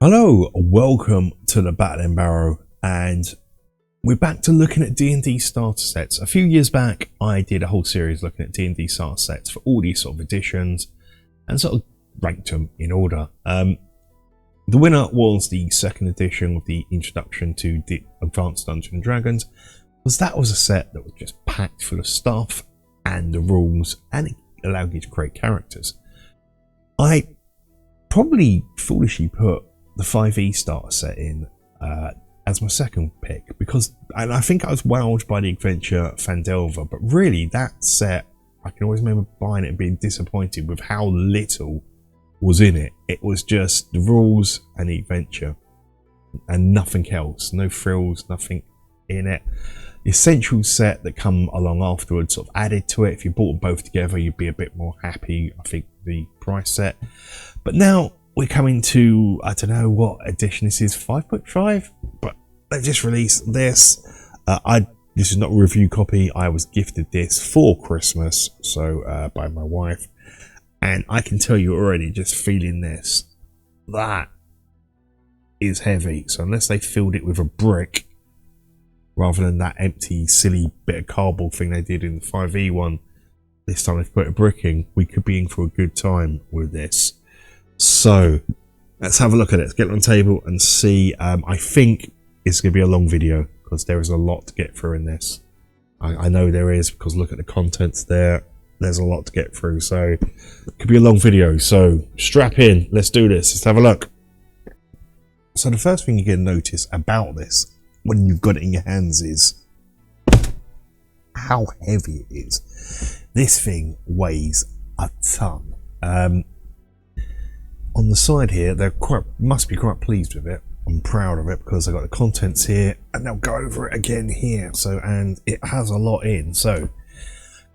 Hello, welcome to the Battle and Barrow, and we're back to looking at D&D starter sets. A few years back, I did a whole series looking at D&D starter sets for all these sort of editions and sort of ranked them in order. The winner was the second edition with the introduction to the Advanced Dungeons and Dragons, because that was a set that was just packed full of stuff and the rules, and it allowed you to create characters. I probably foolishly put the 5e starter set in as my second pick and I think I was wowed by the adventure Fandelver, but really that set, I can always remember buying it and being disappointed with how little was in it. It was just the rules and the adventure and nothing else, no frills, nothing in it. The essential set that come along afterwards sort of added to it. If you bought them both together, you'd be a bit more happy, I think, the price set. But now we're coming to, I don't know what edition this is, 5.5, but they've just released this. This is not a review copy. I was gifted this for Christmas, so by my wife, and I can tell you already, just feeling this, that is heavy. So unless they filled it with a brick rather than that empty, silly bit of cardboard thing they did in the 5e one, this time they've put a brick in, we could be in for a good time with this. So let's have a look at it. Let's get it on the table and see. I think it's going to be a long video because there is a lot to get through in this. I know there is, because look at the contents there. There's a lot to get through, so it could be a long video. So strap in. Let's do this. Let's have a look. So the first thing you're going to notice about this when you've got it in your hands is how heavy it is. This thing weighs a ton. On the side here, they must be quite pleased with it. I'm proud of it because I've got the contents here, and they'll go over it again here. So, and it has a lot in. So,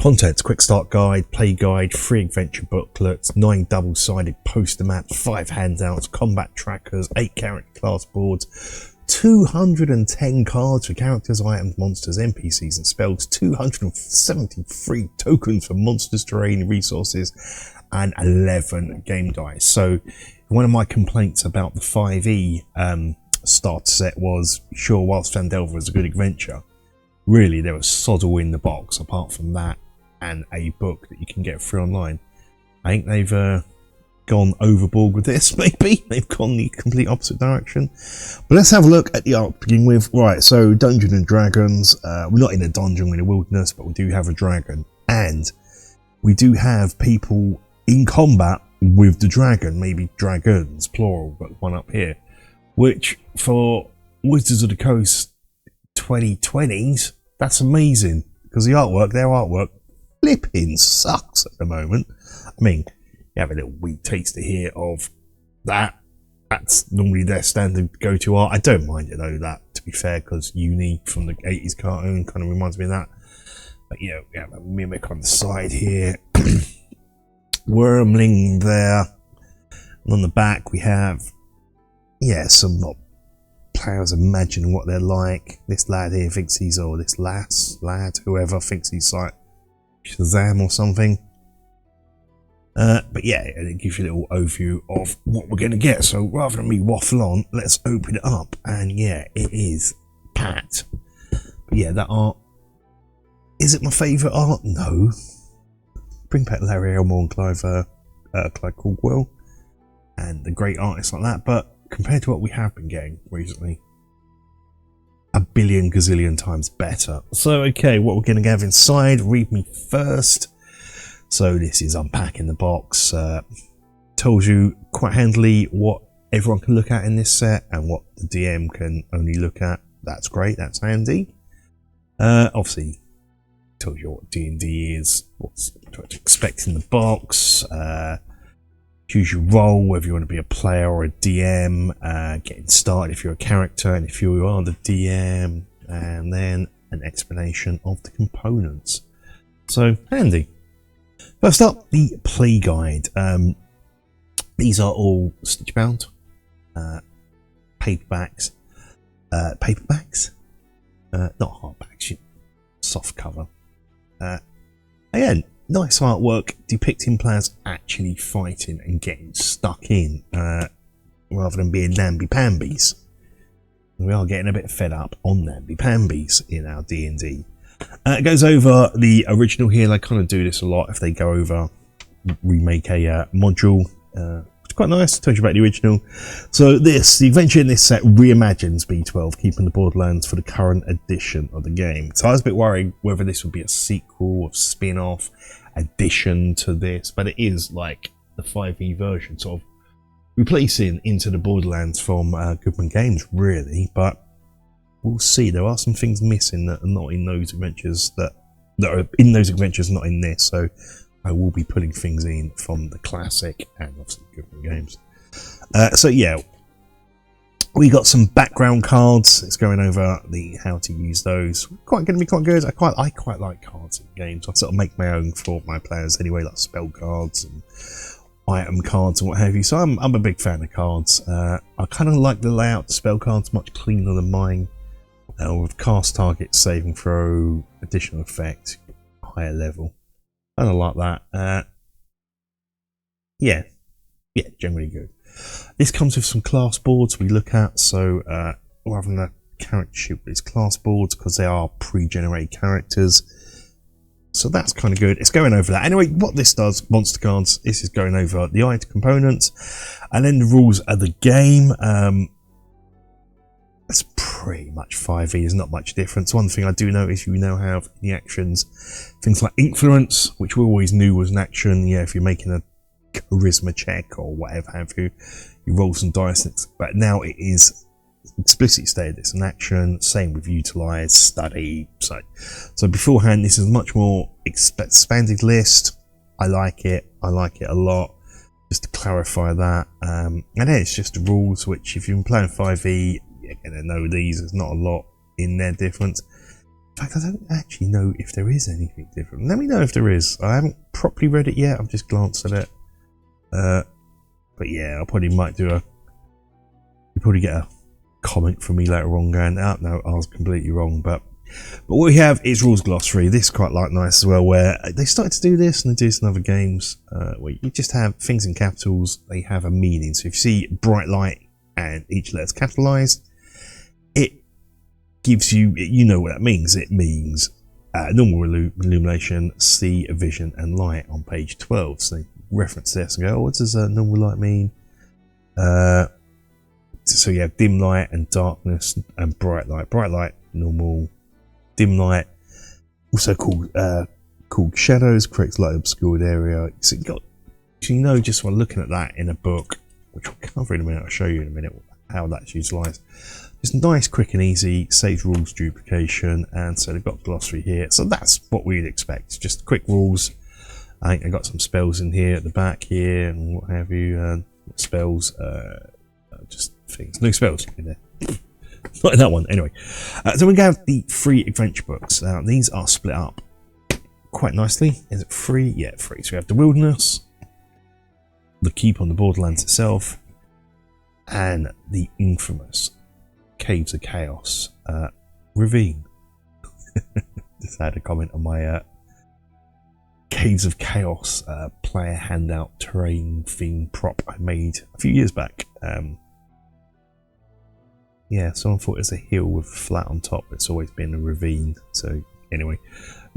contents: quick start guide, play guide, 3 adventure booklets, 9 double-sided poster maps, 5 handouts, combat trackers, 8 character class boards, 210 cards for characters, items, monsters, NPCs, and spells, 273 tokens for monsters, terrain, resources, and 11 game dice. So one of my complaints about the 5e starter set was, sure, whilst Fandelver was a good adventure, really there was sod all in the box apart from that and a book that you can get free online. I think they've gone overboard with this, maybe. They've gone the complete opposite direction. But let's have a look at the art to begin with. Right, so Dungeons and Dragons. We're not in a dungeon, we're in a wilderness, but we do have a dragon. And we do have people in combat with the dragon, maybe dragons, plural, but one up here, which for Wizards of the Coast 2020s, that's amazing, because the artwork, their artwork, flipping sucks at the moment. I mean, you have a little wee taster here of that. That's normally their standard go-to art. I don't mind it though, that, to be fair, because Uni from the 80s cartoon kind of reminds me of that. But you know, we have a mimic on the side here. Wormling there, and on the back we have, yeah, some players imagining what they're like. This lad here thinks he's, or this lad, whoever, thinks he's like Shazam or something. But yeah, it gives you a little overview of what we're going to get. So rather than me waffle on, let's open it up, and yeah, it is packed. But yeah, that art, is it my favourite art? No. Bring back Larry Elmore and Clyde Caldwell and the great artists like that, but compared to what we have been getting recently, a billion gazillion times better. So okay, what we're going to have inside, read me first. So this is unpacking the box. Tells you quite handily what everyone can look at in this set and what the DM can only look at. That's great, that's handy. Obviously tells you what D&D is, what to expect in the box, choose your role, whether you want to be a player or a DM, getting started if you're a character and if you are the DM, and then an explanation of the components. So handy. First up, the play guide. These are all stitch bound, paperbacks, not hardbacks, soft cover. Again, nice artwork depicting players actually fighting and getting stuck in. rather than being namby-pambies. We are getting a bit fed up on namby-pambies in our D&D. It goes over the original here. They kind of do this a lot if they go over, remake a module. It's quite nice. Tells you about the original. So the adventure in this set reimagines B12, keeping the Borderlands for the current edition of the game. So I was a bit worried whether this would be a sequel or spin-off addition to this, but it is like the 5e version, sort of replacing Into the Borderlands from Goodman Games, really. But we'll see. There are some things missing that are not in those adventures, that are in those adventures, not in this. So I will be putting things in from the classic and obviously Goodman Games. So yeah, we got some background cards. It's going over the how to use those. Going to be quite good. I quite like cards in games. I sort of make my own for my players anyway, like spell cards and item cards and what have you. So I'm a big fan of cards. I kind of like the layout of the spell cards, much cleaner than mine. With cast target, saving throw, additional effect, higher level. Kind of like that. Yeah, generally good. This comes with some class boards we look at. So rather than a character sheet with these class boards, because they are pre-generated characters. So that's kind of good. It's going over that. Anyway, what this does, monster cards, this is going over the item components, and then the rules of the game. It's pretty much 5e. There's not much difference. One thing I do notice, you now have in the actions things like influence, which we always knew was an action. Yeah, if you're making a charisma check or whatever have you, you roll some dice. But now it is explicitly stated it's an action. Same with utilize, study. So beforehand, this is a much more expanded list. I like it. I like it a lot. Just to clarify that. And then it's just the rules, which if you've been playing 5e, you're going to know these. There's not a lot in there different. In fact, I don't actually know if there is anything different. Let me know if there is. I haven't properly read it yet. I've just glanced at it. But yeah, I probably might do you probably get a comment from me later on going, oh, no, I was completely wrong. But what we have is rules glossary. This is quite nice as well, where they started to do this and they do this in other games, where you just have things in capitals. They have a meaning. So if you see bright light and each letter's capitalized, it gives you, you know what that means. It means normal illumination, see, vision, and light on page 12. So they reference this and go, oh, what does normal light mean? So you have dim light and darkness and bright light. Bright light, normal. Dim light, also called shadows, creates light obscured area. So you know, just by looking at that in a book, which we'll cover in a minute, I'll show you in a minute how that's utilised. It's nice, quick and easy, saves rules duplication, and so they've got glossary here. So that's what we'd expect, just quick rules. I think I got some spells in here at the back here and what have you. Spells, just things, no spells in there. Not in that one, anyway. So we have the free adventure books. Now these are split up quite nicely. Is it free? Yeah, free. So we have the Wilderness, the Keep on the Borderlands itself, and the infamous Caves of Chaos Ravine. Just had a comment on my Caves of Chaos player handout terrain theme prop I made a few years back. Yeah, someone thought it was a hill with flat on top. It's always been a ravine. So anyway,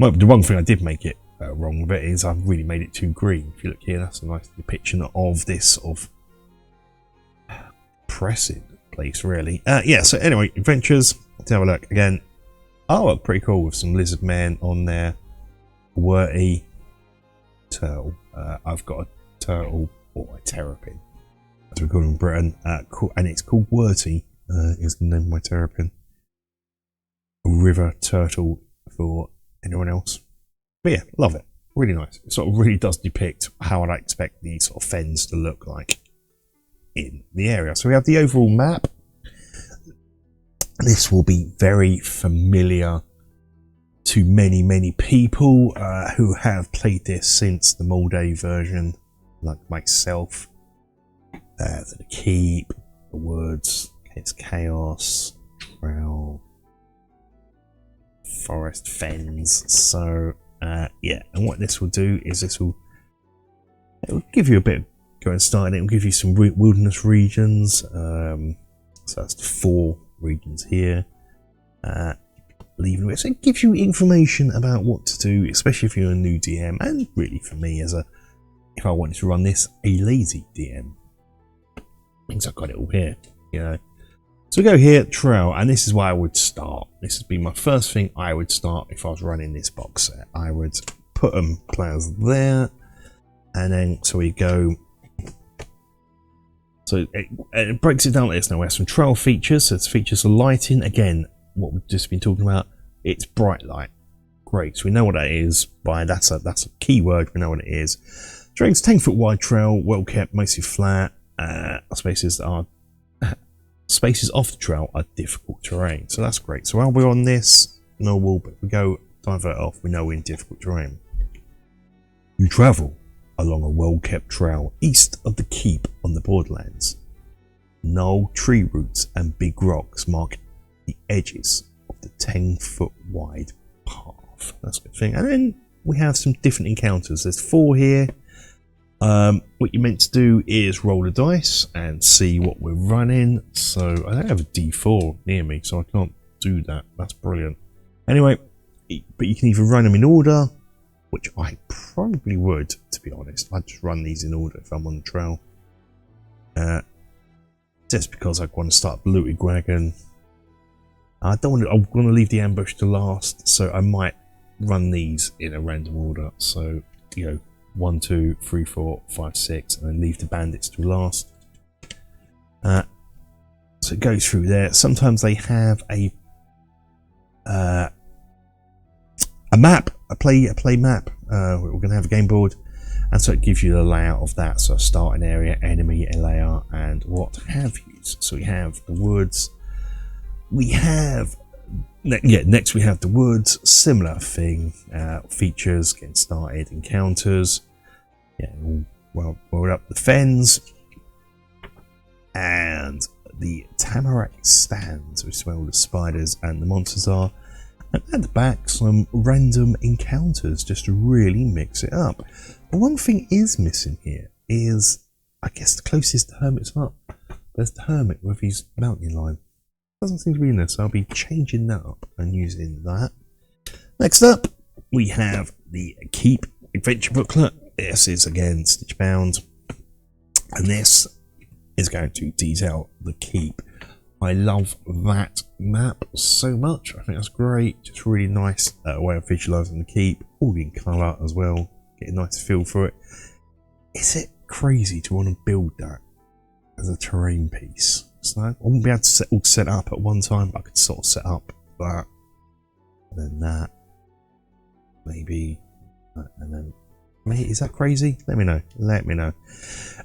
the one thing I did make it wrong with it is I've really made it too green. If you look here, that's a nice depiction of this sort of depressing place, really. Yeah, so anyway, adventures. Let's have a look again. Oh, look, pretty cool with some lizard men on there. Worty turtle. I've got a turtle or a terrapin, as we call them in Britain. Cool, and it's called Worty. Is the name of my terrapin. A river turtle for anyone else. But yeah, love it. Really nice. It sort of really does depict how I'd expect these sort of fens to look like in the area. So we have the overall map. This will be very familiar to many people who have played this since the Molday version, like myself. So the keep, the woods, it's chaos, trail, forest, fens. So yeah, and what this will do is it will give you a bit of Go and start it. It'll give you some wilderness regions. So that's the 4 regions here. Leaving it. So it gives you information about what to do, especially if you're a new DM, and really for me if I wanted to run this a lazy DM. Means I've got it all here, you know. So we go here, trail, and this is where I would start. This would be my first thing I would start if I was running this box set. I would put players there, and then so we go. So it breaks it down like this now. We have some trail features. So it's features of lighting. Again, what we've just been talking about. It's bright light. Great. So we know what that is. That's a keyword. We know what it is. Trails 10-foot wide trail, well kept, mostly flat. Spaces off the trail are difficult terrain. So that's great. So while we're on this normal, but we go divert off, we know we're in difficult terrain. You travel along a well-kept trail east of the keep on the Borderlands. Gnarled tree roots and big rocks mark the edges of the 10-foot wide path. That's a good thing. And then we have some different encounters. There's 4 here. What you're meant to do is roll the dice and see what we're running. So I don't have a D4 near me, so I can't do that. That's brilliant. Anyway, but you can either run them in order, which I probably would, to be honest. I'd just run these in order if I'm on the trail. Just because I want to start a looted wagon. I don't want to. I'm going to leave the ambush to last, so I might run these in a random order. So, you know, 1, 2, 3, 4, 5, 6, and then leave the bandits to last. So it goes through there. Sometimes they have a map, a play map. We're going to have a game board, and so it gives you the layout of that. So starting area, enemy layer, and what have you. So we have the woods. We have next we have the woods. Similar thing. Features, getting started, encounters. Yeah, well, we're up the fens, and the tamarack stands, which is where all the spiders and the monsters are. And at the back, some random encounters just to really mix it up. But one thing is missing here is, I guess, the closest hermit's up. There's the hermit with his mountain lion. Doesn't seem to be in there, so I'll be changing that up and using that. Next up, we have the Keep Adventure booklet. This is again stitch bound, and this is going to detail the keep. I love that map so much. I think that's great. Just really nice way of visualising the keep, all in colour as well. Get a nice feel for it. Is it crazy to want to build that as a terrain piece? So I wouldn't be able to all set up at one time, but I could sort of set up that, and then that, maybe, and then. Is that crazy? Let me know. Let me know.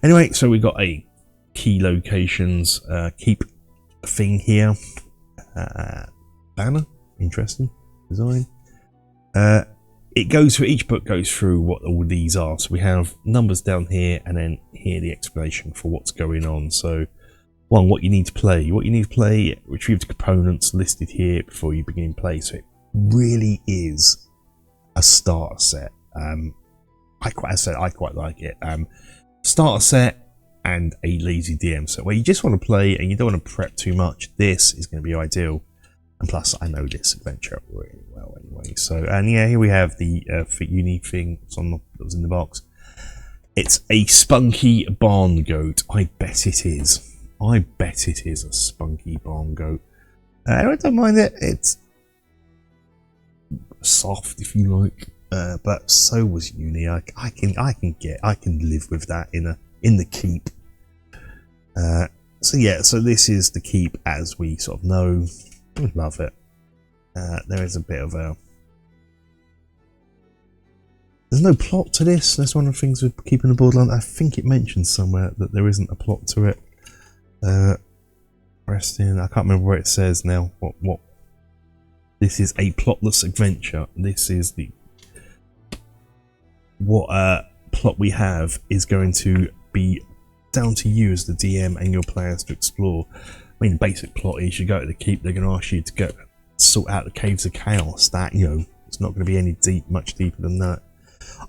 Anyway, so we got a key locations keep thing here. Banner, interesting design. It goes through, each book goes through what all these are. So we have numbers down here, and then here the explanation for what's going on. So one, what you need to play. What you need to play, retrieve the components listed here before you begin play. So it really is a starter set. I quite like it. Starter set and a lazy DM set where you just want to play and you don't want to prep too much. This is going to be ideal, and plus I know this adventure really well anyway. So, and yeah, here we have the unique thing that was in the box. It's a spunky barn goat. I bet it is. I bet it is a spunky barn goat. I don't mind it. It's soft, if you like. But so was uni. I can live with that in the keep. So yeah, so this is the keep as we sort of know. I love it. There is a bit of a. There's no plot to this. That's one of the things with keeping the Borderlands. I think it mentions somewhere that there isn't a plot to it. Resting. I can't remember where it says now. What? This is a plotless adventure. This is the. What plot we have is going to be down to you as the DM and your players to explore. I mean, the basic plot is you go to the keep, they're going to ask you to go sort out the caves of chaos. That, you know, it's not going to be any much deeper than that.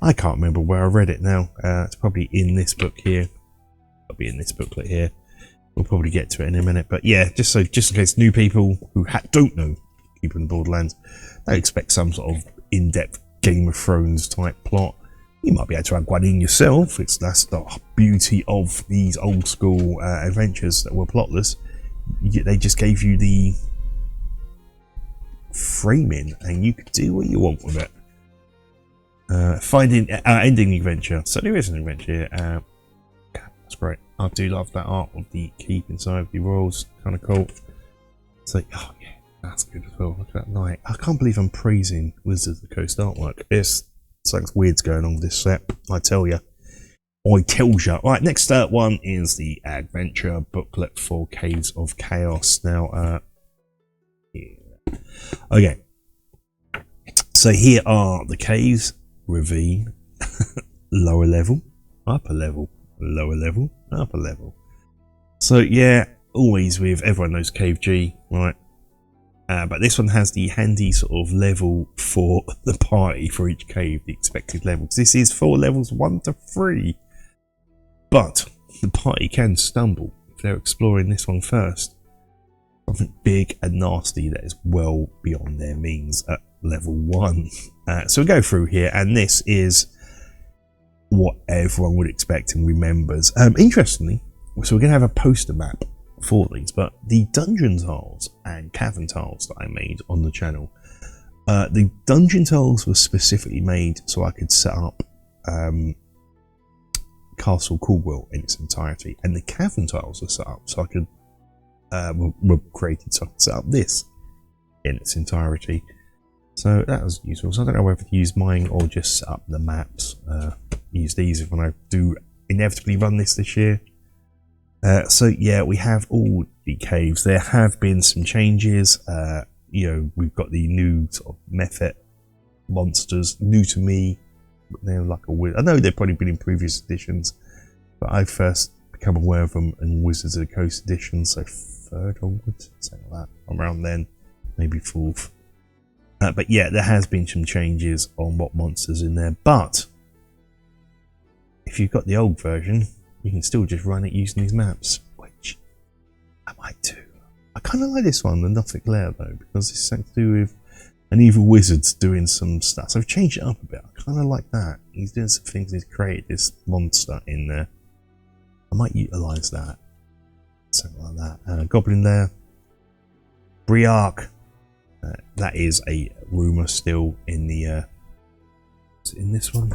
I can't remember where I read it now. It's probably in this book here. That'll be in this booklet here. We'll probably get to it in a minute, but yeah, just in case new people who don't know Keeper in the Borderlands, they expect some sort of in-depth Game of Thrones type plot. You might be able to add one in yourself. That's the beauty of these old school adventures that were plotless. They just gave you the framing, and you could do what you want with it. Ending the adventure. So there is an adventure here. That's great. I do love that art of the keep inside of the royals. Kind of cool. It's like, oh yeah, that's good as well. Look at that night. I can't believe I'm praising Wizards of the Coast artwork. It's something weird's going on with this set. I tell you. I tells ya. Right, next one is the adventure booklet for Caves of Chaos. Now, yeah. Okay. So here are the caves. Ravine, lower level, upper level, lower level, upper level. So yeah, always with, everyone knows Cave G, right? But this one has the handy sort of level for the party for each cave, the expected levels. This is for levels 1 to 3. But the party can stumble if they're exploring this one first. Something big and nasty that is well beyond their means at level 1. So we go through here, and this is what everyone would expect and remembers. Interestingly, so we're going to have a poster map for these, but the dungeon tiles and cavern tiles that I made on the channel, the dungeon tiles were specifically made so I could set up Castle Caldwell in its entirety, and the cavern tiles were set up so I could were created so I could set up this in its entirety. So that was useful. So I don't know whether to use mine or just set up the maps. Use these when I do inevitably run this year. So yeah, we have all the caves. There have been some changes. You know, we've got the new sort of method monsters, new to me. They're like a wizard. I know they've probably been in previous editions, but I first become aware of them in Wizards of the Coast edition, so 3rd onwards, something like that. Around then, maybe 4th. But yeah, there has been some changes on what monsters in there. But if you've got the old version, you can still just run it using these maps, which I might do. I kind of like this one, the Nothing Lair, though, because it's something to do with an evil wizard's doing some stuff. So I've changed it up a bit. I kind of like that. He's doing some things. He's created this monster in there. I might utilise that. Something like that. Goblin there. Briark. That is a rumour still in the is it in this one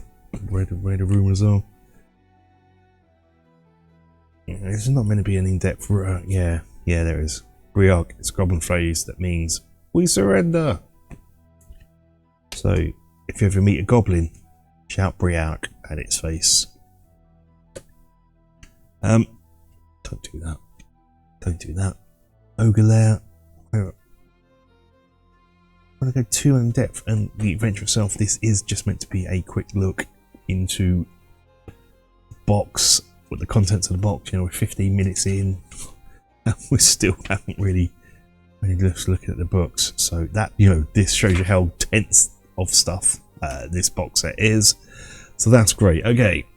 where the rumours are. This is not meant to be an in-depth yeah there is. Briark is a goblin phrase that means we surrender. So if you ever meet a goblin, shout Briark at its face. Don't do that. Don't do that. Ogre lair. I want to go too in depth, and the adventure itself, this is just meant to be a quick look into the box, what the contents of the box. You know, we're 15 minutes in, and we still haven't really just looking at the books. So that, you know, this shows you how dense of stuff this box set is. So that's great. Okay,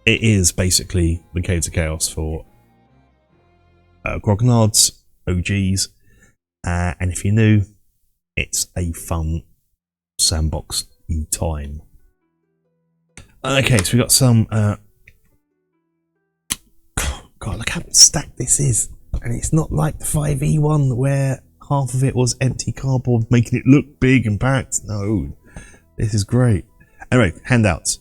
it is basically the Caves of Chaos for grognards, OGs, and if you're new, it's a fun sandbox time. Okay, so we got some. God, look how stacked this is, and it's not like the 5e one where half of it was empty cardboard, making it look big and packed. No, this is great. Anyway, handouts.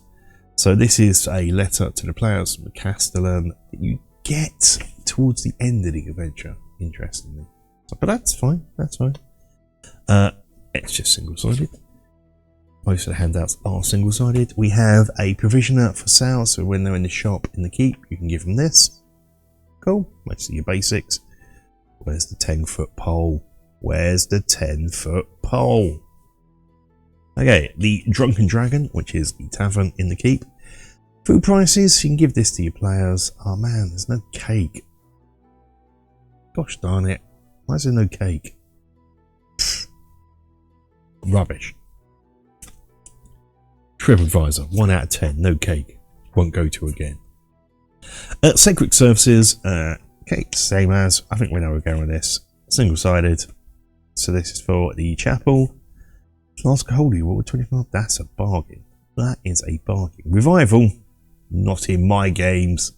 So this is a letter to the players from the Castellan that you get towards the end of the adventure. Interestingly, but that's fine. That's fine. It's just single-sided. Most of the handouts are single-sided. We have a provisioner for sale, so when they're in the shop in the keep, you can give them this. Cool. Most of your basics. Where's the 10-foot pole? Where's the 10-foot pole? Okay, the Drunken Dragon, which is the tavern in the keep. Food prices, you can give this to your players. Oh man, there's no cake. Gosh darn it. Why is there no cake? Rubbish. TripAdvisor, 1 out of 10, no cake. Won't go to again. Sacred Surfaces, okay, same as, I think we know we're going with this. Single-sided. So this is for the chapel. Flask of Holy Water 25, that's a bargain. That is a bargain. Revival, not in my games.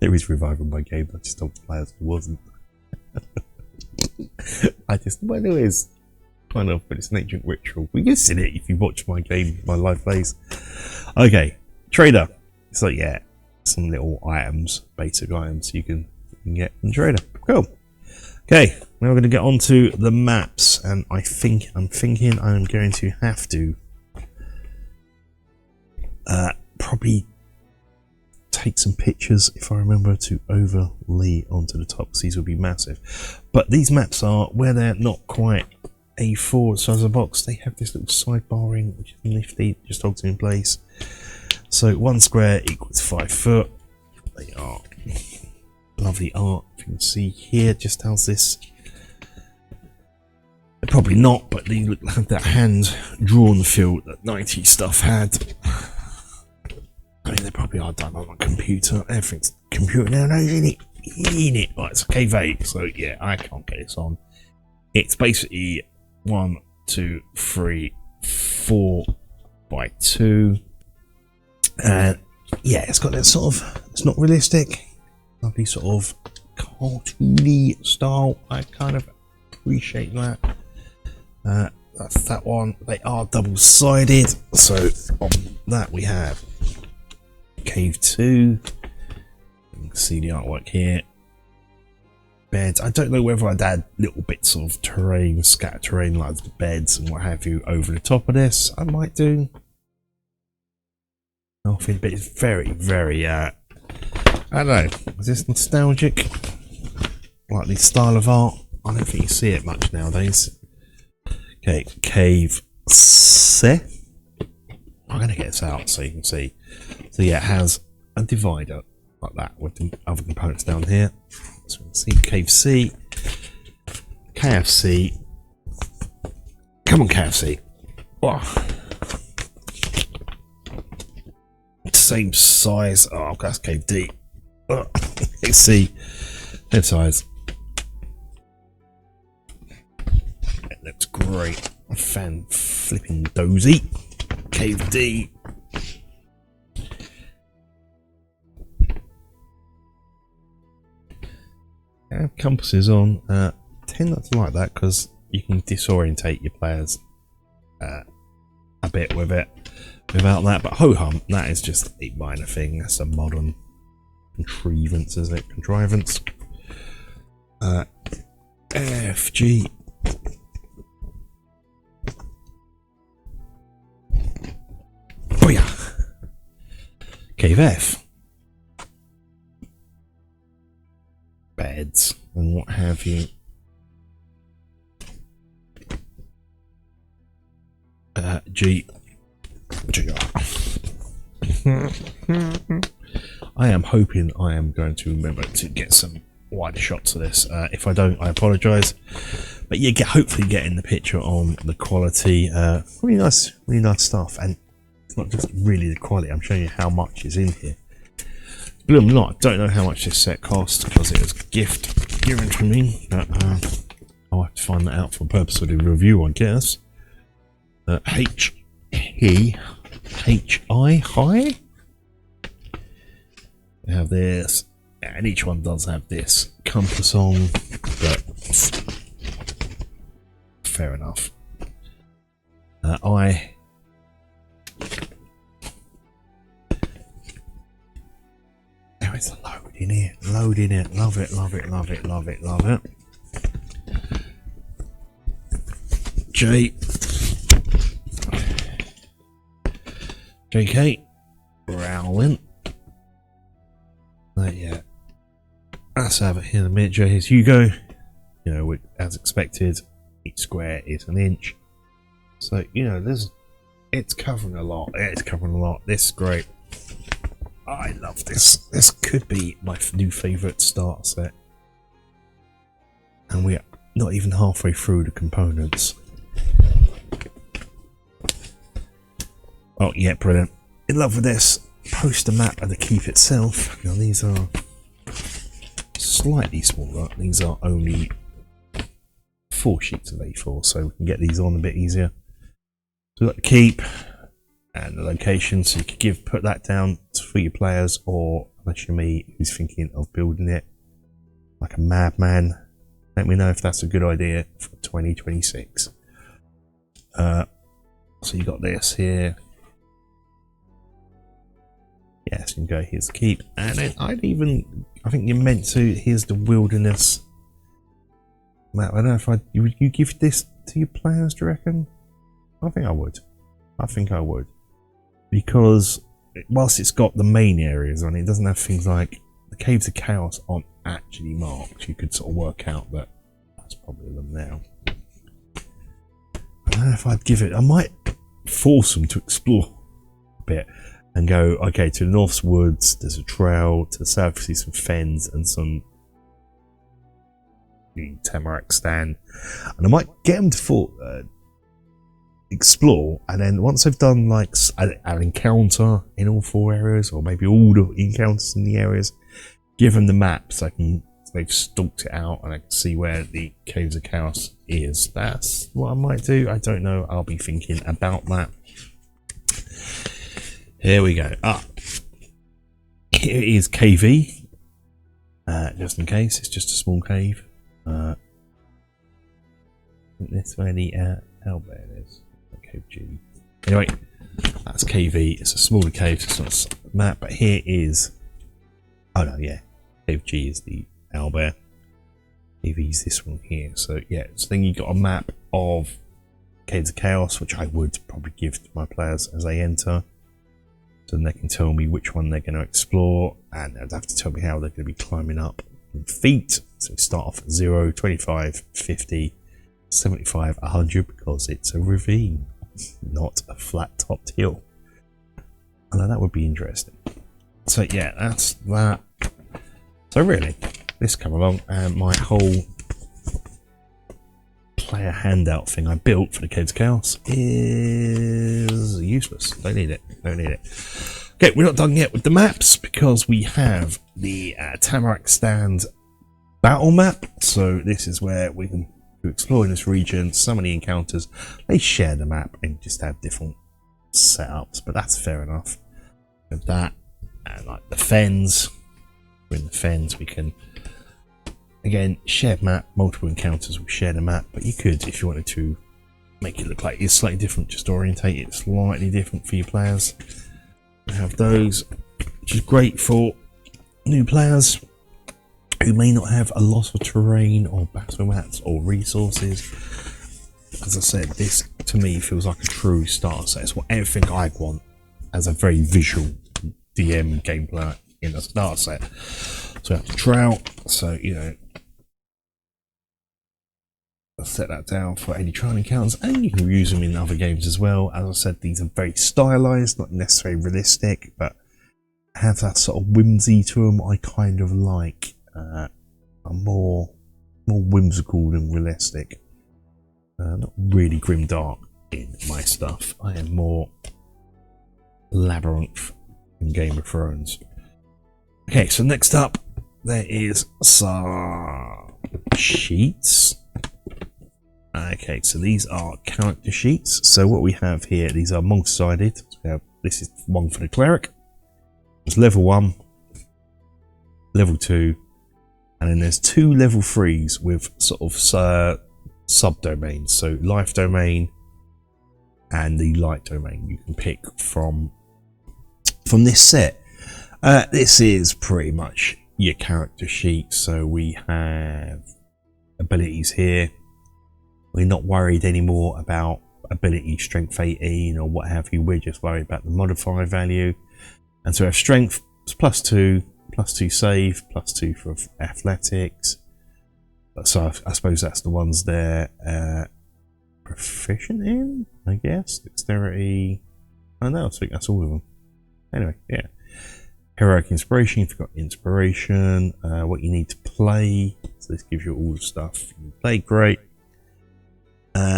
There is revival in my game, I just told the players it wasn't. Well, there is. Kind of, but it's an ancient ritual. We can see it if you watch my game, my live plays. Okay, trader. So yeah, some little items, basic items you can get from trader. Cool. Okay, now we're going to get on to the maps, and I'm thinking I'm going to have to probably take some pictures if I remember to overlay onto the top, because these will be massive. But these maps are, where they're not quite A4 size of the box, they have this little sidebarring which is nifty, just holds them in place. So 1 square equals 5 foot. They are lovely art. If you can see here, just how's this? They're probably not, but they look like that hand drawn feel that 90s stuff had. I mean, they probably are done on a computer. Everything's computer nowadays, isn't it? Right, it's a cave 8, so yeah, I can't get this on. It's basically 1, 2, 3, 4 by 2, and yeah, it's got that sort of, it's not realistic, lovely sort of cartoony style. I kind of appreciate that. That's that one. They are double-sided, so on that we have cave 2. You can see the artwork here. Beds. I don't know whether I'd add little bits of terrain, scatter terrain like the beds and what have you over the top of this. I might do. Nothing, but it's very, very, I don't know, is this nostalgic? Like this style of art? I don't think you see it much nowadays. Okay, cave C. I'm going to get this out so you can see. So yeah, it has a divider like that with the other components down here. So we can see cave C, KFC. Come on, KFC. Wow. Same size. Oh, that's cave D. Let's see. Same size. It looks great. Fan flipping dozy. Cave D. I have compasses on. Tend not to like that because you can disorientate your players a bit with it without that. But ho hum, that is just a minor thing. That's a modern contrivance, is it? Contrivance. F G. Booyah! Cave F. Beds and what have you. G. I am hoping I am going to remember to get some wider shots of this. If I don't, I apologise. But yeah, hopefully getting the picture on the quality. Really nice stuff. And it's not just really the quality, I'm showing you how much is in here. Believe it or not, I don't know how much this set cost because it was a gift given to me. But I'll have to find that out for the purpose of the review, I guess. H-E-H-I, high. We have this, and each one does have this compass on, but fair enough. I. There is a load in here. Load in it. Love it, love it, love it, love it, love it. J. JK. Rowling. Yeah. Let's have it here in a minute. Here's Hugo. You know, as expected, each square is an inch. So, you know, it's covering a lot. It's covering a lot. This is great. I love this. This could be my new favourite starter set. And we're not even halfway through the components. Oh, yeah, brilliant. In love with this. poster map of the keep itself. Now these are slightly smaller. These are only 4 sheets of A4, so we can get these on a bit easier. So we've got the keep and the location, so you could put that down for your players, or unless you're me who's thinking of building it like a madman, let me know if that's a good idea for 2026. So you got this here. Yes, you can go, here's the keep, and then I think you're meant to, here's the wilderness map. I don't know if would you give this to your players, do you reckon? I think I would. Because whilst it's got the main areas on it, it doesn't have things like the Caves of Chaos aren't actually marked. You could sort of work out that that's probably them now. I don't know if I'd give it, I might force them to explore a bit and go, okay, to the north's woods, there's a trail, to the south, you see some fens and some tamarack stand. And I might get them to explore, and then once they've done like an encounter in all 4 areas, or maybe all the encounters in the areas, give them the map so they've stalked it out and I can see where the Caves of Chaos is. That's what I might do. I don't know. I'll be thinking about that. Here we go. Here is KV. Just in case, it's just a small cave. I think that's where the owlbear is. Cave G. Anyway, that's KV. It's a smaller cave, so it's not a map. But here is. Oh no, yeah. Cave G is the owlbear. KV is this one here. So yeah, so then you got a map of Caves of Chaos, which I would probably give to my players as they enter. So then they can tell me which one they're going to explore, and they'd have to tell me how they're going to be climbing up in feet. So we start off at 0, 25, 50, 75, 100, because it's a ravine, not a flat-topped hill. Although that would be interesting. So yeah, that's that. So really, this come along, and my whole player handout thing I built for the Caves of Chaos is useless. Don't need it. Okay, we're not done yet with the maps, because we have the Tamarack Stand battle map. So this is where we can explore in this region. So many encounters. They share the map and just have different setups, but that's fair enough. With that, and like the fens. We're in the fens, we can again shared map, multiple encounters will share the map, but you could, if you wanted to, make it look like it's slightly different, just orientate it slightly different for your players. We have those, which is great for new players who may not have a lot of terrain or battle mats or resources. As I said, this to me feels like a true starter set. It's what everything I want as a very visual DM gameplay in a starter set. So we have the trail, so you know, I'll set that down for any trial encounters, and you can use them in other games as well. As I said, these are very stylized, not necessarily realistic, but have that sort of whimsy to them. I kind of like I'm more whimsical than realistic. Not really grim dark in my stuff. I am more labyrinth in Game of Thrones. Okay, so next up there is some sheets. Okay, so these are character sheets. So what we have here, these are multi-sided. So this is one for the cleric. There's level 1, level 2, and then there's 2 level 3s with sort of subdomains. So life domain and the light domain. You can pick from this set. This is pretty much your character sheet. So we have abilities here. We're not worried anymore about ability strength 18 or what have you. We're just worried about the modifier value. And so we have strength +2, +2 save, +2 for athletics. So I suppose that's the ones they're proficient in, I guess. Dexterity. Oh no, I think that's all of them. Anyway, yeah. Heroic inspiration, you've got inspiration, what you need to play. So this gives you all the stuff you can play, great.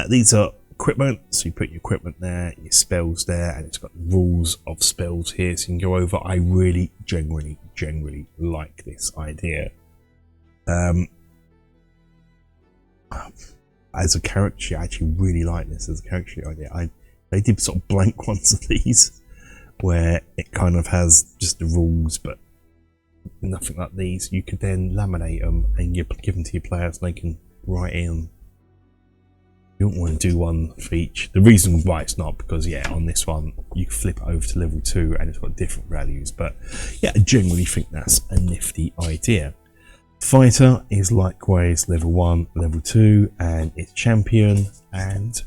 These are equipment. So you put your equipment there, your spells there, and it's got rules of spells here so you can go over. I really genuinely like this idea. As a character, I actually really like this as a character idea. They did sort of blank ones of these where it kind of has just the rules but nothing like these. You could then laminate them and give them to your players and they can write in. You don't want to do one for each. The reason why it's not, because yeah, on this one you can flip it over to level 2 and it's got different values, but yeah, I generally think that's a nifty idea. Fighter is likewise level 1, level 2, and it's champion and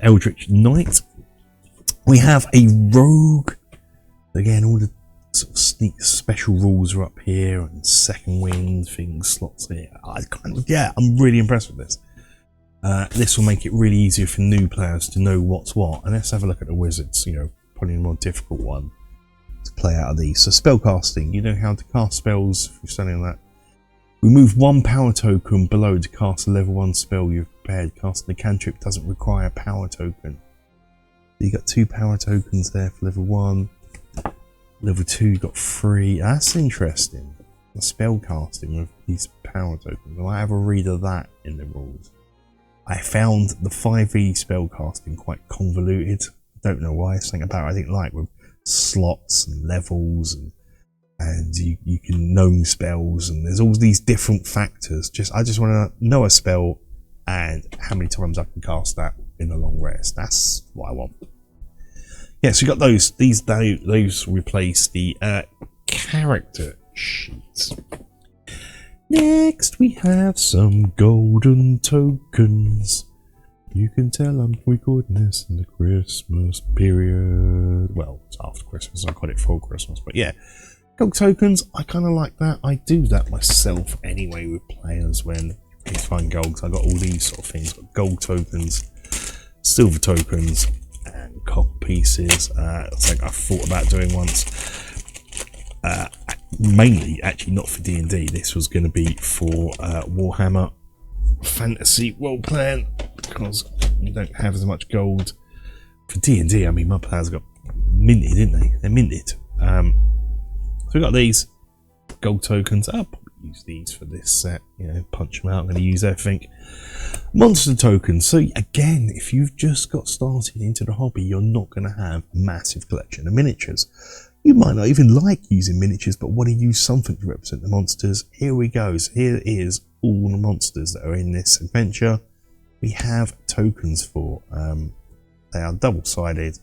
Eldritch Knight. We have a rogue. Again, all the sort of sneak special rules are up here, and second wind things, slots here. I'm really impressed with this. This will make it really easier for new players to know what's what. And let's have a look at the wizards. You know, probably the more difficult one to play out of these. So spell casting, you know how to cast spells if you're studying that. Remove 1 power token below to cast a level 1 spell you've prepared. Casting the cantrip doesn't require a power token. You got 2 power tokens there for level 1. Level 2 you got 3. That's interesting. The spell casting with these power tokens. I might have a read of that in the rules. I found the 5e spell casting quite convoluted. Don't know why. Something about it I didn't like, with slots and levels and you can gnome spells and there's all these different factors. I just want to know a spell and how many times I can cast that in a long rest. That's what I want. Yeah, so you got those. Those replace the character sheets. Next we have some golden tokens. You can tell I'm recording this in the Christmas period. Well, it's after Christmas. I got it for Christmas, but yeah, gold tokens. I kind of like that. I do that myself anyway with players when they find gold. I got all these sort of things. Got gold tokens, silver tokens, and copper pieces. Something I thought about doing once. Mainly, actually, not for D&D. This was going to be for Warhammer Fantasy role playing, because you don't have as much gold for D&D. I mean, my players got minted, didn't they? They're minted. So we got these gold tokens. I'll probably use these for this set. You know, punch them out. I'm going to use everything. Monster tokens. So again, if you've just got started into the hobby, you're not going to have a massive collection of miniatures. You might not even like using miniatures, but want to use something to represent the monsters. Here we go. So here is all the monsters that are in this adventure. We have tokens for. They are double-sided,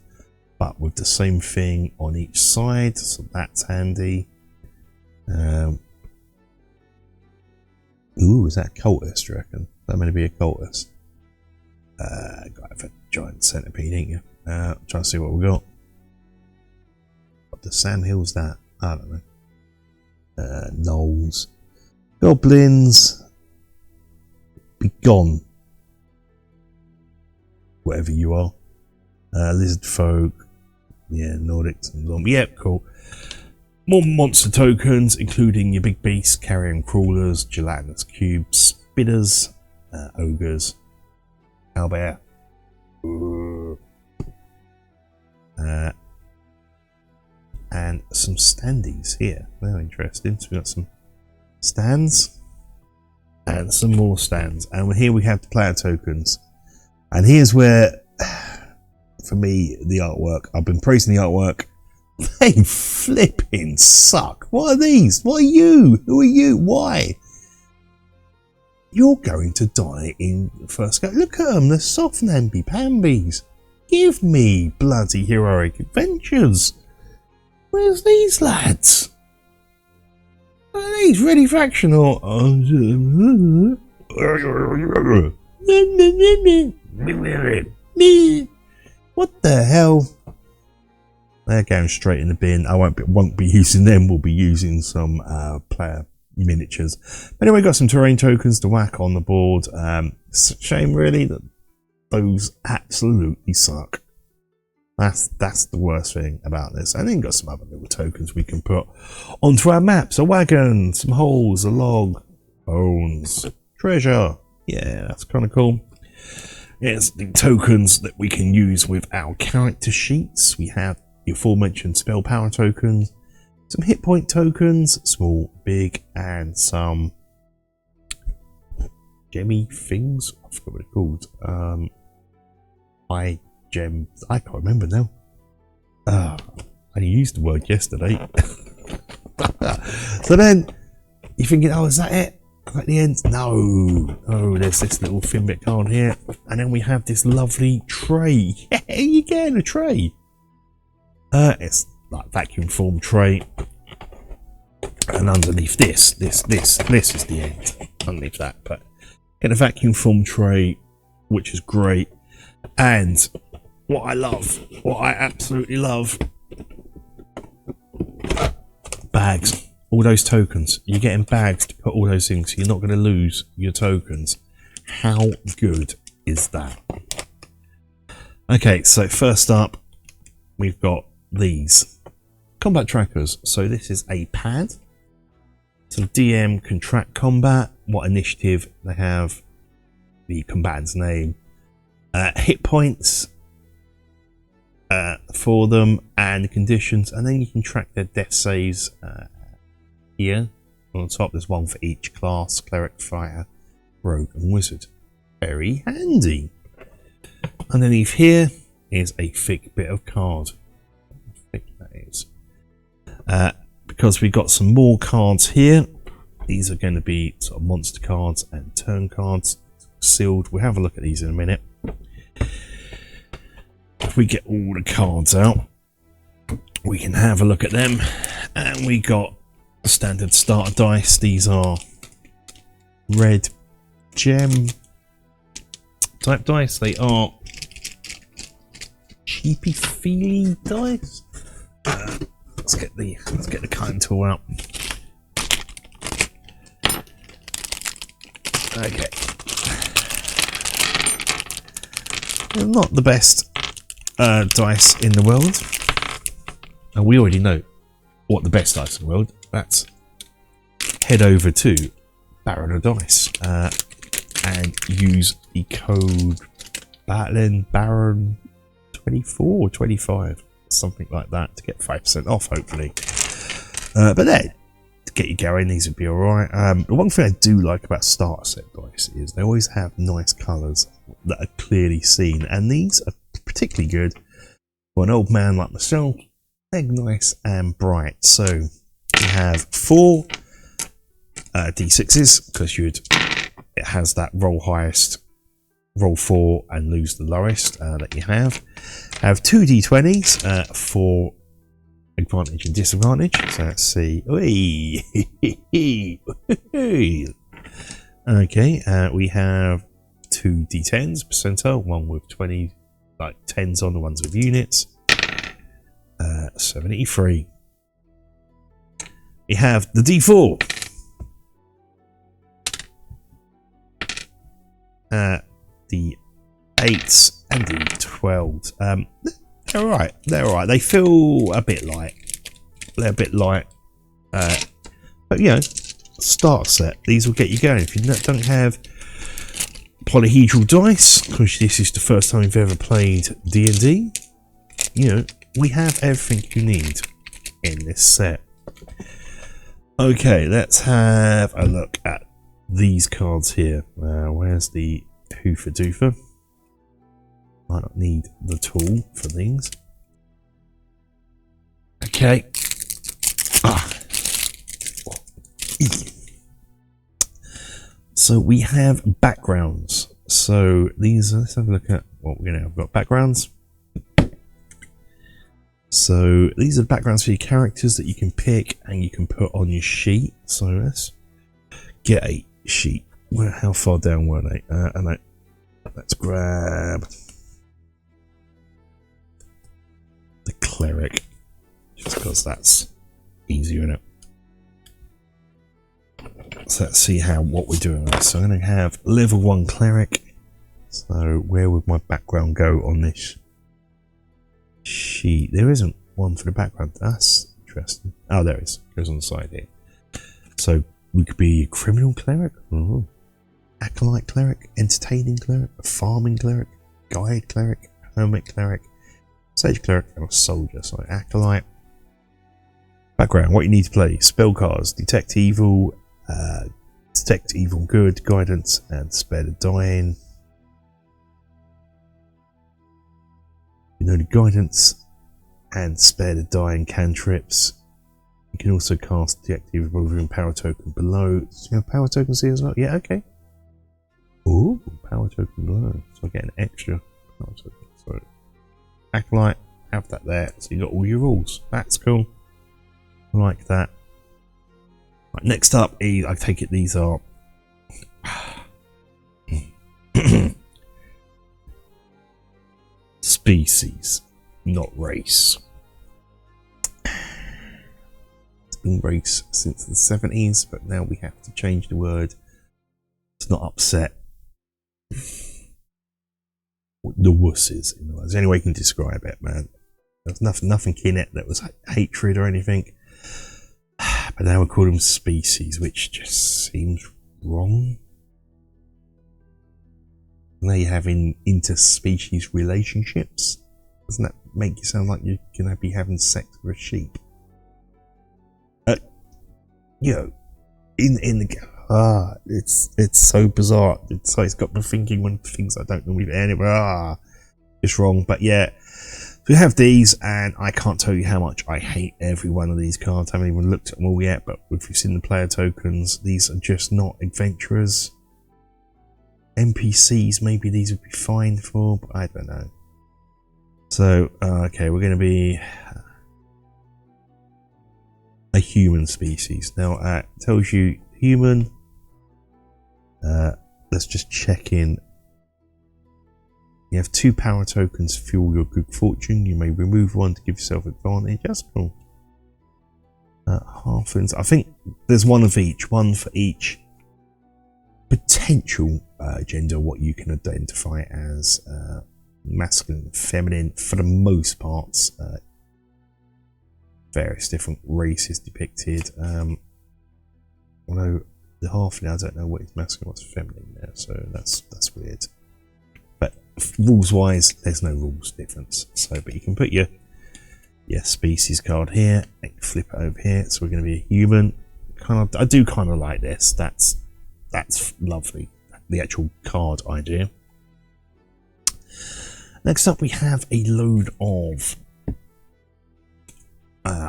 but with the same thing on each side, so that's handy. Ooh, is that a cultist, do you reckon? That may be a cultist. Got a giant centipede, ain't you? Trying to see what we got. What the Sam Hill's that? I don't know. Gnolls. Goblins. Be gone. Whatever you are. Lizard folk. Yeah, Nordics and zombies. Yep, cool. More monster tokens, including your big beasts, carrion crawlers, gelatinous cubes, spitters, ogres, owlbear, and some standees here. Very interesting. So we've got some stands and some more stands. And here we have the player tokens. And here's where, for me, the artwork, I've been praising the artwork. They flipping suck. What are these? What are you? Who are you? Why? You're going to die in the first go. Look at them. They're soft namby-pambies. Give me bloody heroic adventures. Where's these lads? Are these ready for action or... What the hell? They're going straight in the bin. I won't be using them. We'll be using some player miniatures. But anyway, got some terrain tokens to whack on the board. Shame really that those absolutely suck. That's the worst thing about this. And then got some other little tokens we can put onto our maps. A wagon, some holes, a log, bones, treasure. Yeah, that's kind of cool. Here's the tokens that we can use with our character sheets. We have the aforementioned spell power tokens, some hit point tokens, small, big, and some gemmy things. I forgot what they're called. I can't remember now. I used the word yesterday. So then you're thinking, oh, is that it? At the end, no, there's this little Finbit card here, and then we have this lovely tray. Yeah, you're getting a tray. It's like vacuum form tray, and underneath this is the end. Underneath that, but get a vacuum form tray, which is great. And what I absolutely love, bags. All those tokens, you're getting bags to put all those things, so you're not going to lose your tokens. How good is that? Okay, so first up, we've got these combat trackers. So this is a pad. So DM can track combat, what initiative they have, the combatant's name, hit points for them, and the conditions, and then you can track their death saves. Here on top, there's one for each class: cleric, fighter, rogue, and wizard. Very handy. Underneath here is a thick bit of card. How thick that is. Because we've got some more cards here. These are going to be sort of monster cards and turn cards, sealed. We'll have a look at these in a minute. If we get all the cards out, we can have a look at them. And we got standard starter dice. These are red gem type dice. They are cheapy feely dice. Let's get the cutting tool out. Okay, they're not the best dice in the world, and we already know what the best dice in the world. Let's head over to Baron of Dice and use the code Baron 24 or 25, something like that, to get 5% off, hopefully. But then, to get you going, these would be alright. The one thing I do like about starter set dice is they always have nice colours that are clearly seen, and these are particularly good for an old man like myself. They're nice and bright. So we have 4 d6s, because it has that roll highest, roll 4 and lose the lowest that you have. Have 2 d20s for advantage and disadvantage. So let's see. Okay, we have 2 d10s percentile, one with 20 like 10s on, the ones with units. 73. We have the d4. The 8s and the 12s. They're alright. They're alright. They feel a bit light. They're a bit light. But you know, starter set. These will get you going. If you don't have polyhedral dice, because this is the first time you've ever played D&D, you know, we have everything you need in this set. Okay, let's have a look at these cards here. Where's the Hoofer Doofer? Might not need the tool for these. Okay. So we have backgrounds. So these, let's have a look at what we're going to have. We've got backgrounds. So these are the backgrounds for your characters that you can pick and you can put on your sheet. So let's get a sheet. How far down were they? Let's grab the cleric, just because that's easier, isn't it? So let's see what we're doing with this. So I'm going to have level 1 cleric. So where would my background go on this sheet? There isn't one for the background. That's interesting. Oh, there is. It goes on the side here. So we could be a criminal cleric. Ooh. acolyte cleric, entertaining cleric, a farming cleric, guide cleric, hermit cleric, sage cleric, and a soldier. So acolyte. Background, what you need to play: spell cards, detect evil, good, guidance, and spare the dying. You know the guidance and spare the dying cantrips. You can also cast detect evil removing power token below. Do you have power tokens here as well? Yeah, okay. Ooh, power token below. So I get an extra power token. So acolyte, have that there. So you got all your rules. That's cool. I like that. Right, next up, I take it these are species, not race. It's been race since the 70s, but now we have to change the word to not upset the wusses. There's any way you can describe it, man. There's nothing in it that was hatred or anything. But now we call them species, which just seems wrong. Now you're having interspecies relationships. Doesn't that make you sound like you're gonna be having sex with a sheep? It's so bizarre. It's got me thinking when things I don't normally anyway. It's wrong, but yeah. So we have these, and I can't tell you how much I hate every one of these cards. I haven't even looked at them all yet, but if you've seen the player tokens, these are just not adventurers. NPCs, maybe these would be fine for, but I don't know. So, okay, we're going to be a human species. Now, it tells you human. Let's just check in. You have 2 power tokens to fuel your good fortune. You may remove one to give yourself advantage. That's cool. Halflings. I think there's one of each. One for each potential gender, what you can identify as masculine and feminine. For the most parts, various different races depicted. Although the halfling, I don't know what is masculine, what's feminine there, so that's weird. But rules wise, there's no rules difference. So, but you can put your species card here and flip it over here. So we're going to be a human. I do kind of like this. That's lovely. The actual card idea. Next up, we have a load of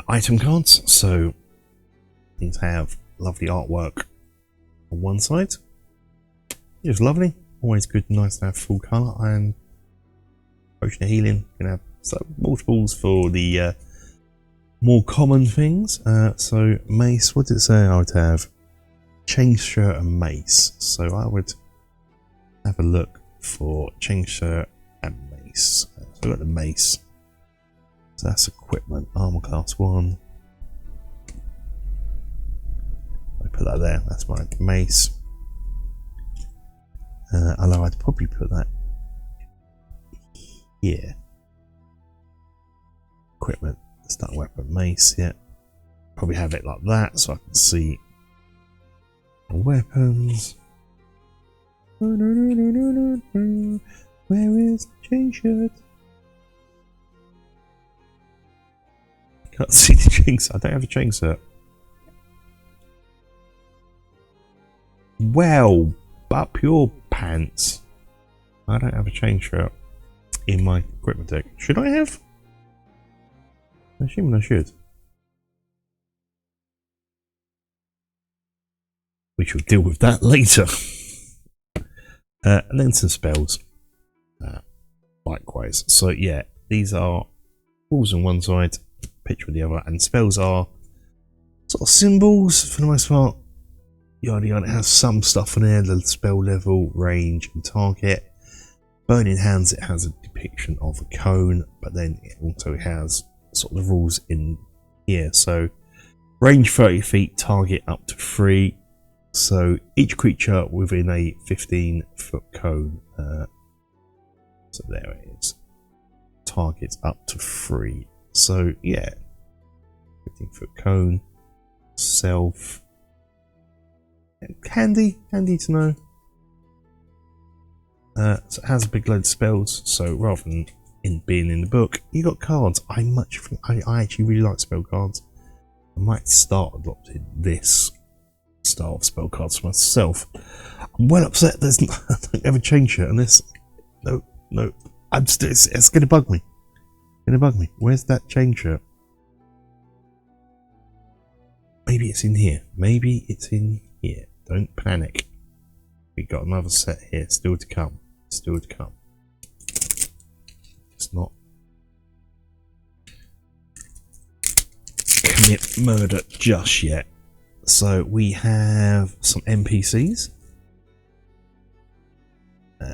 item cards. So these have lovely artwork on one side. It's lovely. Always good and nice to have full colour. And potion of healing. You can have multiples for the more common things. So mace. What did it say I would have? Chain shirt and mace. So I would have a look for chain shirt and mace. So I've got the mace. So that's equipment. Armor class 1. I put that there. That's my mace. Although I'd probably put that here. Equipment. Start weapon mace. Yeah. Probably have it like that so I can see weapons. Where is the chain shirt? Can't see the chain shirt. I don't have a chain shirt. Well, up your pants. I don't have a chain shirt in my equipment deck. Should I have? I'm assuming I should. We shall deal with that later. And then some spells. Likewise. So yeah, these are rules on one side, picture on the other, and spells are sort of symbols for the most part. Yada yada. It has some stuff in there, the spell level, range, and target. Burning Hands, it has a depiction of a cone, but then it also has sort of the rules in here. So range 30 feet, target up to 3. So each creature within a 15-foot cone. So there it is. Targets up to 3. So yeah, 15-foot cone. Self. Handy to know. So it has a big load of spells, so rather than being in the book, you got cards. I actually really like spell cards. I might start adopting this style of spell cards for myself. I'm well upset I don't have a chain shirt on this. No, I'm still, it's gonna bug me. Where's that chain shirt? Maybe it's in here. Don't panic. We got another set here, still to come. It's not commit murder just yet. So we have some NPCs.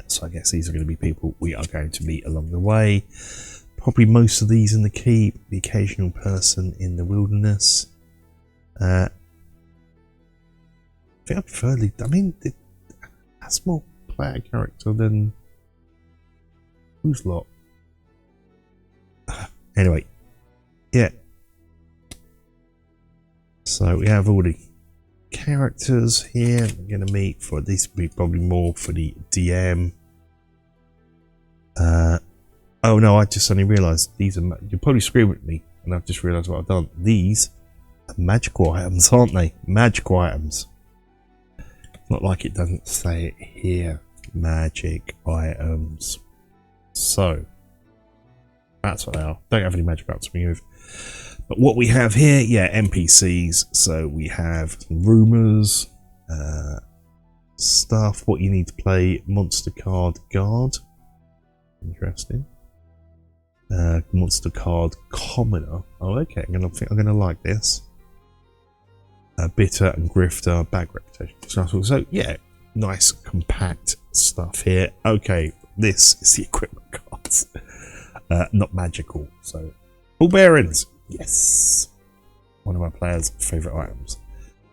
So I guess these are going to be people we are going to meet along the way. Probably most of these in the keep, the occasional person in the wilderness. I think I prefer that's more player character than who's lot. Anyway, yeah. So we have all the characters here we're going to meet. For this will be probably more for the DM. Oh no, I just suddenly realised these are, you're probably screaming at me, and I've just realised what I've done. These are magical items, aren't they? Magical items. Not like it doesn't say it here. Magic items. So that's what they are. Don't have any magic items to move. But what we have here, yeah, NPCs. So we have rumours, stuff. What you need to play: monster card guard. Interesting. Monster card commoner. Oh, okay. I think I'm gonna like this. Bitter and grifter, bad reputation. So yeah, nice compact stuff here. Okay, this is the equipment cards. Not magical. So ball bearings. Yes. One of my players' favourite items.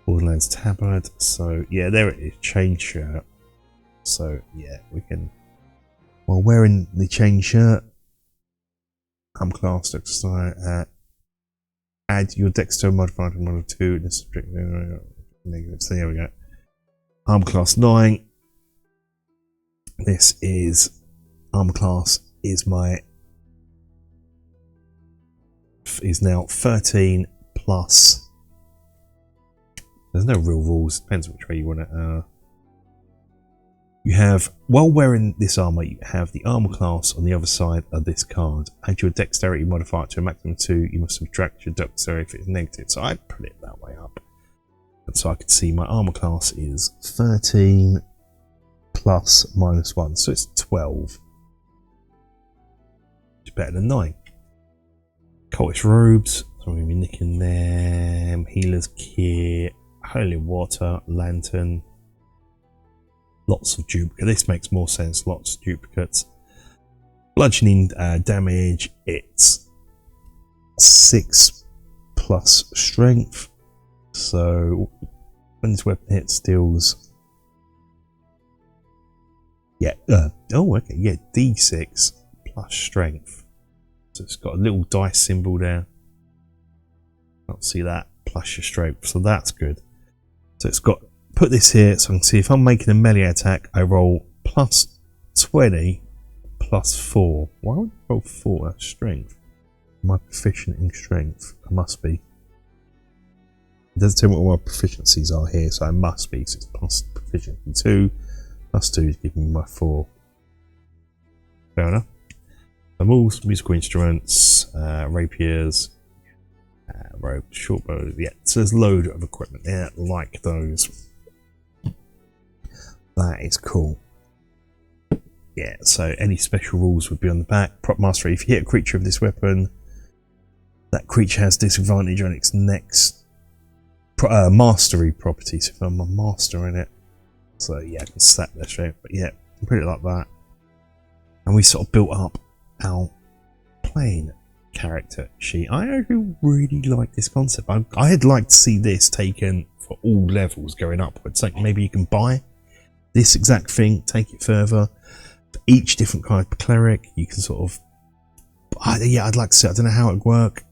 Borderlands tabard. So yeah, there it is. Chain shirt. So yeah, we can, while wearing the chain shirt, class exercise. Add your dexterity modifier to 1 or 2. This is negative. So there we go. Armor class 9. This is armor class is now 13 plus. There's no real rules. Depends which way you want it. You have, while wearing this armor, you have the armor class on the other side of this card. Add your dexterity modifier to a maximum of 2. You must subtract your dexterity if it's negative. So I put it that way up. And so I can see my armor class is 13 plus minus 1. So it's 12. It's better than 9. Cultist robes. So I'm going to be nicking them. Healer's kit. Holy water. Lantern. Lots of duplicates. This makes more sense. Lots of duplicates. Bludgeoning damage. It's 6 plus strength. So when this weapon hits, deals. Yeah. Oh, okay. Yeah. D6 plus strength. So it's got a little dice symbol there. Can't see that. Plus your strength. So that's good. So it's got. Put this here so I can see if I'm making a melee attack, I roll plus 20 plus 4. Why would I roll 4? That's strength. Am I proficient in strength? I must be. It doesn't tell me what my proficiencies are here, so I must be. So it's plus proficiency 2. Plus 2 is giving me my 4. Fair enough. Tools, musical instruments, rapiers, rope, short bows. Yeah, so there's a load of equipment there like those. That is cool. Yeah, so any special rules would be on the back. Prop mastery. If you hit a creature of this weapon, that creature has disadvantage on its next mastery property. So if I'm a master in it, so yeah, I can slap that straight. But yeah, put it like that. And we sort of built up our playing character sheet. I actually really like this concept. I'd like to see this taken for all levels going upwards. Like maybe you can buy this exact thing, take it further. For each different kind of cleric, you can sort of. Yeah, I'd like to see. I don't know how it would work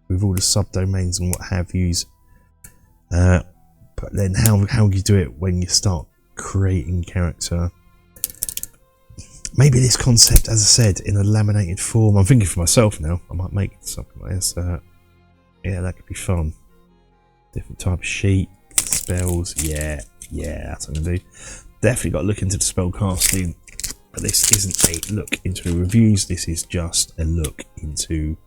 with all the subdomains and what have yous. But then how you do it when you start creating character. maybe this concept, as I said, in a laminated form. I'm thinking for myself now. I might make something like this. Yeah, that could be fun. Different type of sheet, spells. Yeah, that's what I'm gonna do. Definitely got to look into the spell casting. But this isn't a look into the reviews. This is just a look into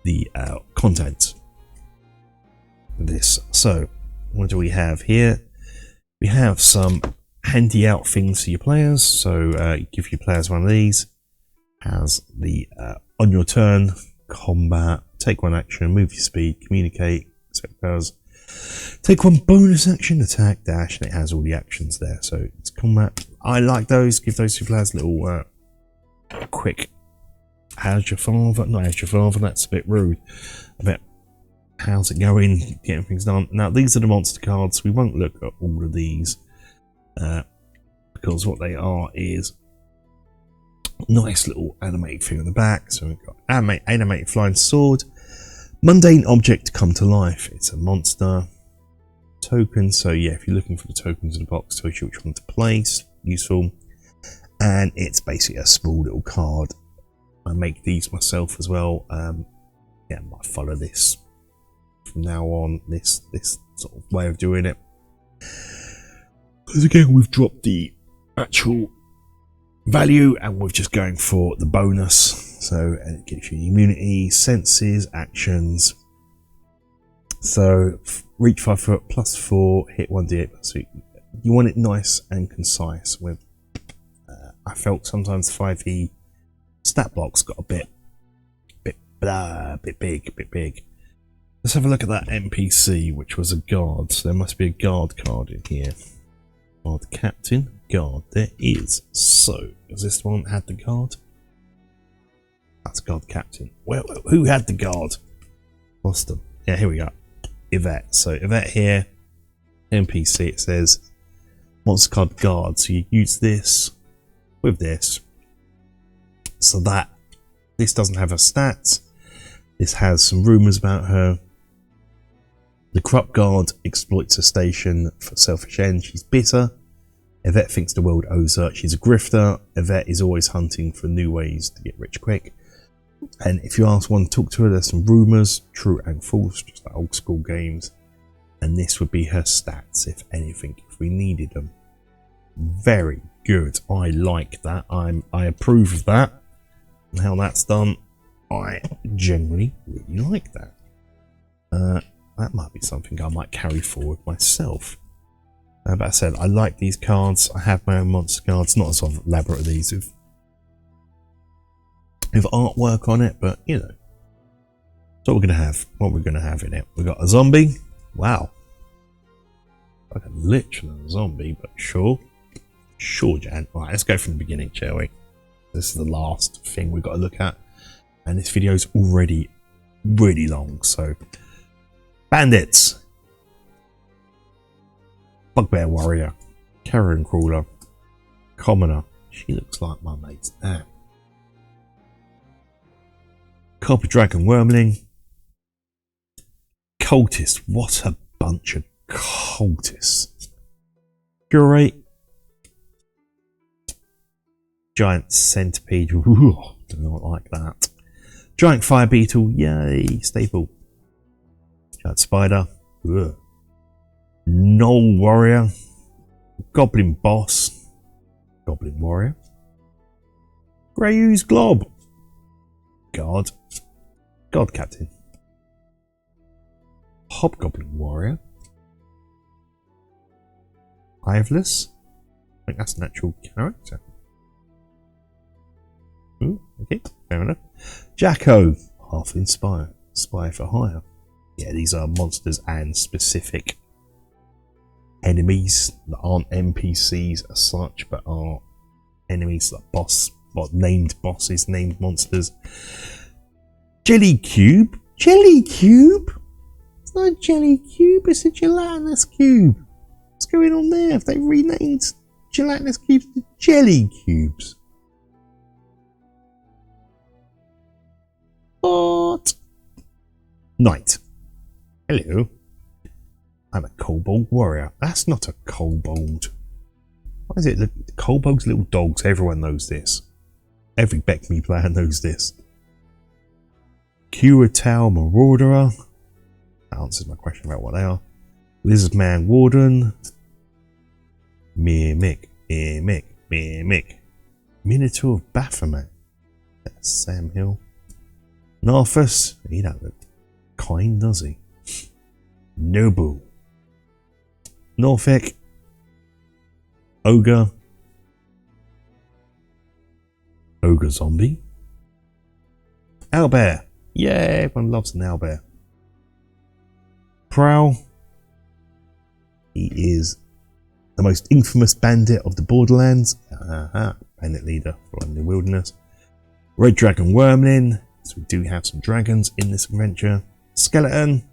the content of this. So, what do we have here? We have some handy out things for your players. So, give your players one of these. Has the on your turn, combat, take one action, move your speed, communicate, etc. Take one bonus action, attack, dash, and it has all the actions there. So it's combat. I like those. Give those two players a little quick. How's your father? Not how's your father. That's a bit rude. A bit. How's it going? Getting things done. Now these are the monster cards. We won't look at all of these because what they are is nice little animated thing on the back. So we've got animated flying sword. Mundane object come to life. It's a monster token. So yeah, if you're looking for the tokens in the box, tells you which one to place. Useful. And it's basically a small little card. I make these myself as well. Yeah, I might follow this from now on. This sort of way of doing it. Because again, we've dropped the actual value and we're just going for the bonus. So it gives you immunity, senses, actions. So reach 5 foot, +4, hit 1d8. So you want it nice and concise. With I felt sometimes 5e stat blocks got a bit big. Let's have a look at that NPC, which was a guard. So there must be a guard card in here. Guard captain, guard. There is. So is this the one that had the guard? That's guard captain. Well, who had the guard? Lost them. Yeah, here we go. Yvette. So Yvette here, NPC. It says monster card guard. So you use this with this, so that this doesn't have her stats. This has some rumours about her. The corrupt guard exploits a station for selfish ends. She's bitter. Yvette thinks the world owes her. She's a grifter. Yvette is always hunting for new ways to get rich quick. And if you ask one to talk to her, there's some rumours, true and false, just like old school games. And this would be her stats, if anything, if we needed them. Very good. I like that. I approve of that. And how that's done, I generally really like that. That might be something I might carry forward myself. But I said, I like these cards. I have my own monster cards, not as elaborate as these with artwork on it, but you know, so we're gonna have what we're gonna have in it. We got a zombie. Wow, like a literal zombie, but sure, Jan. Right, let's go from the beginning, shall we? This is the last thing we've got to look at, and this video is already really long. So, bandits, bugbear warrior, carrion crawler, commoner. She looks like my mate's dad. Copper dragon wormling, cultist. What a bunch of cultists. Curate, giant centipede. Ooh, do not like that. Giant fire beetle. Yay, staple. Giant spider. Ugh. Gnoll warrior. Goblin boss. Goblin warrior. Grey ooze glob. Guard. God captain. Hobgoblin warrior. Hiveless. I think that's an actual character. Ooh, okay, fair enough. Jacko. Halfling spy. Spy for hire. Yeah, these are monsters and specific enemies that aren't NPCs as such, but are enemies like named bosses, named monsters. Jelly cube? Jelly cube? It's not a jelly cube, it's a gelatinous cube. What's going on there? Have they renamed gelatinous cubes to jelly cubes? What? Knight. Hello. I'm a kobold warrior. That's not a kobold. What is it? The Colbug's Little Dogs. Everyone knows this. Every Beckme player knows this. Curatao Marauderer. That answers my question about what they are. Lizardman Warden. Mimic. Minotaur of Baphomet. That's Sam Hill. Narthus. He don't look kind, does he? Noble. Norfolk. Ogre. Ogre Zombie. Owlbear. Yeah, everyone loves an owlbear. Prowl. He is the most infamous bandit of the Borderlands. Bandit leader from the wilderness. Red Dragon Wormling. So we do have some dragons in this adventure. Skeleton.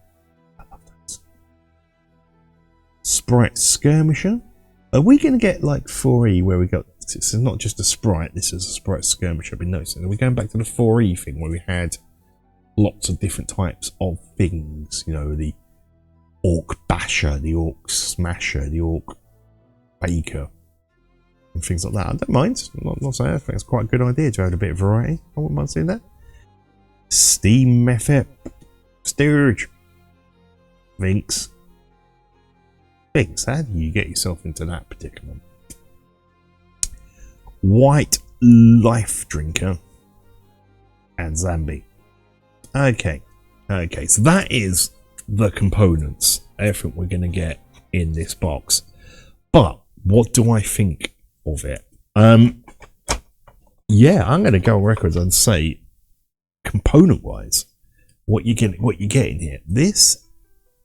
I love those. Sprite Skirmisher. Are we going to get like 4E where we got... This is not just a sprite, this is a sprite skirmisher. I've been noticing. Are we going back to the 4E thing where we had lots of different types of things? You know, the Orc Basher, the Orc Smasher, the Orc Baker, and things like that. I don't mind. I'm not saying I think it's quite a good idea to have a bit of variety. I wouldn't mind seeing that. Steam Method. Sturge. Vinx. Vinx, how do you get yourself into that predicament? White Life Drinker and Zambi. Okay, so that is the components, everything we're going to get in this box. But what do I think of it? Yeah, I'm going to go on record and say, component wise, what you're getting here, this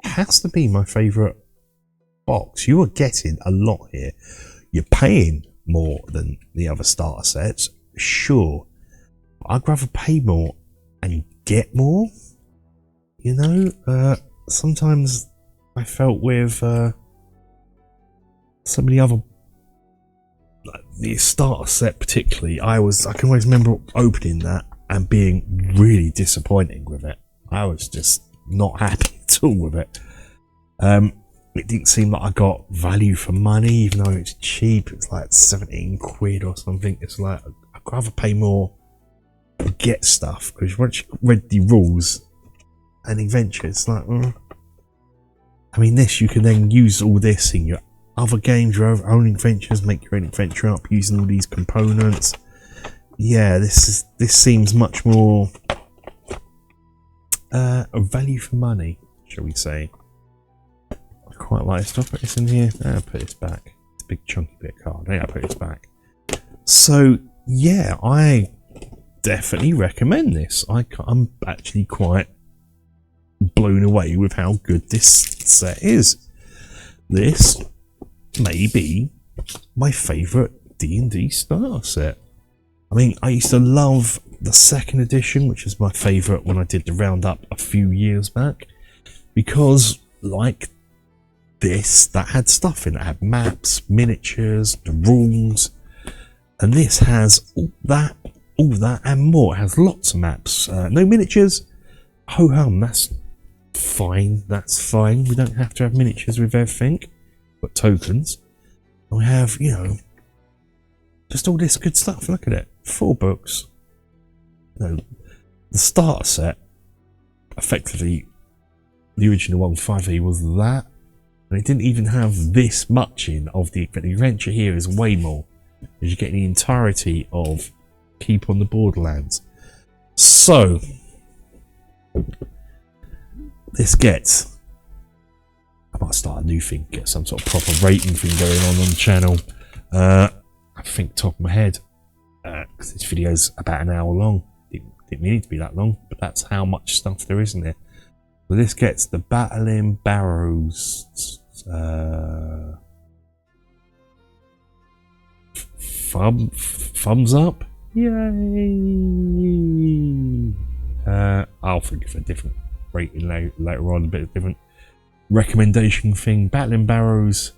has to be my favourite box. You are getting a lot here. You're paying more than the other starter sets, sure. I'd rather pay more and get more. You know, sometimes I felt with some of the other, like the starter set particularly, I can always remember opening that and being really disappointed with it. I was just not happy at all with it. It didn't seem like I got value for money, even though it's cheap. It's like 17 quid or something. It's like, I'd rather pay more to get stuff, because once you read the rules and adventure, it's like, I mean, this, you can then use all this in your other games, your own adventures, make your own adventure up using all these components. Yeah, this seems much more a value for money, shall we say. Quite like this. Do I put this in here? I'll put this back. It's a big chunky bit of card. I'll put this back. So yeah, I definitely recommend this. I'm actually quite blown away with how good this set is. This may be my favourite D&D starter set. I mean, I used to love the second edition, which was my favourite when I did the roundup a few years back, because like this, that had stuff in it. It had maps, miniatures, the rules, and this has all that and more. It has lots of maps, no miniatures. Ho hum, that's fine. We don't have to have miniatures with everything, but tokens. And we have, you know, just all this good stuff. Look at it, 4 books. You know, the starter set, effectively, the original one 5e was that. And it didn't even have this much in of the adventure. Here is way more, because you get the entirety of Keep on the Borderlands. So this gets, I might start a new thing, get some sort of proper rating thing going on the channel. I think top of my head, because this video's about an hour long. Didn't mean it to be that long, but that's how much stuff there is in there. So this gets the Battling Barrows thumbs up. Yay! I'll think of a different rating later on, a bit different recommendation thing. Battling Barrows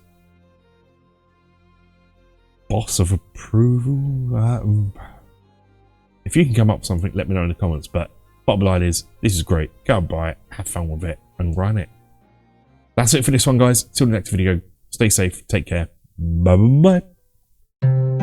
Boss of Approval. If you can come up with something, let me know in the comments. But bottom line is, this is great. Go and buy it, have fun with it, and run it. That's it for this one, guys. Till the next video. Stay safe. Take care. Bye bye. you.